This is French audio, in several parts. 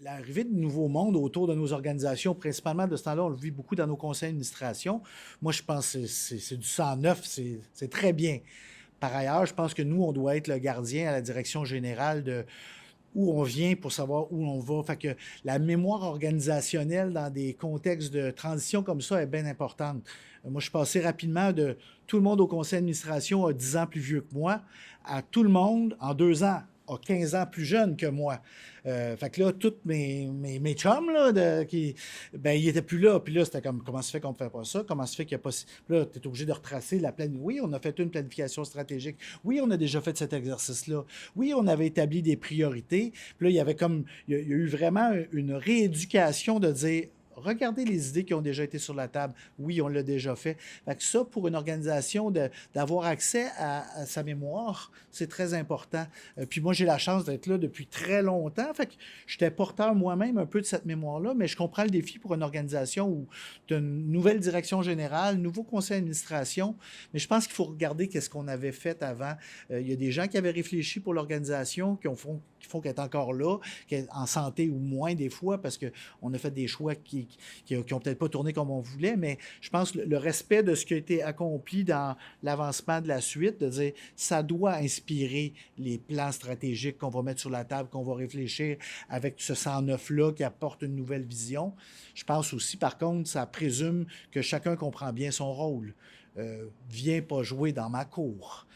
l'arrivée de nouveaux mondes autour de nos organisations, principalement de ce temps-là, on le vit beaucoup dans nos conseils d'administration. Moi, je pense que c'est du sang neuf, c'est très bien. Par ailleurs, je pense que nous, on doit être le gardien à la direction générale de où on vient pour savoir où on va. Fait que la mémoire organisationnelle dans des contextes de transition comme ça est bien importante. Moi, je suis passé rapidement de tout le monde au conseil d'administration a 10 ans plus vieux que moi à tout le monde en 2 ans a 15 ans plus jeune que moi. Fait que là, tous mes chums, là, ben, ils étaient plus là. Puis là, c'était comme, comment se fait qu'on ne fait pas ça? Comment se fait qu'il n'y a pas... Puis là, tu es obligé de retracer la plan. Oui, on a fait une planification stratégique. Oui, on a déjà fait cet exercice-là. Oui, on avait établi des priorités. Puis là, il y avait comme, il y a eu vraiment une rééducation de dire, regardez les idées qui ont déjà été sur la table. Oui, on l'a déjà fait. Fait que ça, pour une organisation, d'avoir accès à sa mémoire, c'est très important. Puis moi, j'ai la chance d'être là depuis très longtemps. Fait que j'étais porteur moi-même un peu de cette mémoire-là, mais je comprends le défi pour une organisation où tu as une nouvelle direction générale, nouveau conseil d'administration, mais je pense qu'il faut regarder qu'est-ce qu'on avait fait avant. Il y a des gens qui avaient réfléchi pour l'organisation, qui font qu'elle est encore là, qu'elle est en santé ou moins des fois, parce qu'on a fait des choix qui ont peut-être pas tourné comme on voulait, mais je pense que le respect de ce qui a été accompli dans l'avancement de la suite, de dire ça doit inspirer les plans stratégiques qu'on va mettre sur la table, qu'on va réfléchir avec ce 109-là qui apporte une nouvelle vision. Je pense aussi, par contre, ça présume que chacun comprend bien son rôle. Viens pas jouer dans ma cour.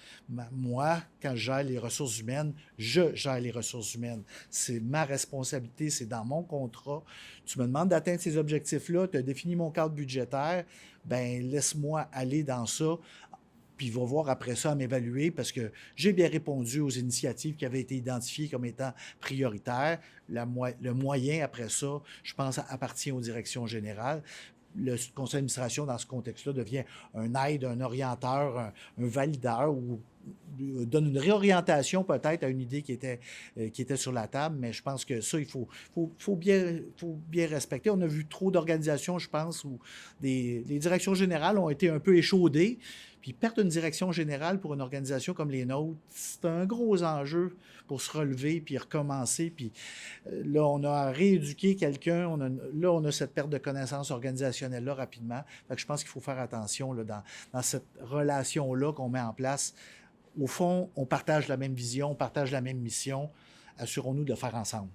Moi, quand je gère les ressources humaines, je gère les ressources humaines. C'est ma responsabilité, c'est dans mon contrat. Tu me demandes d'atteindre ces objectifs-là, tu as défini mon cadre budgétaire, ben laisse-moi aller dans ça, puis il va voir après ça à m'évaluer parce que j'ai bien répondu aux initiatives qui avaient été identifiées comme étant prioritaires. Le moyen après ça, je pense, appartient aux directions générales. Le conseil d'administration, dans ce contexte-là, devient un aide, un orienteur, un valideur ou donne une réorientation peut-être à une idée qui était sur la table, mais je pense que ça, faut bien respecter. On a vu trop d'organisations, je pense, où les directions générales ont été un peu échaudées, puis perdre une direction générale pour une organisation comme les nôtres, c'est un gros enjeu pour se relever puis recommencer. Puis là, on a rééduqué quelqu'un. Là, on a cette perte de connaissances organisationnelle-là rapidement. Fait que je pense qu'il faut faire attention là, dans cette relation-là qu'on met en place. Au fond, on partage la même vision, on partage la même mission. Assurons-nous de le faire ensemble.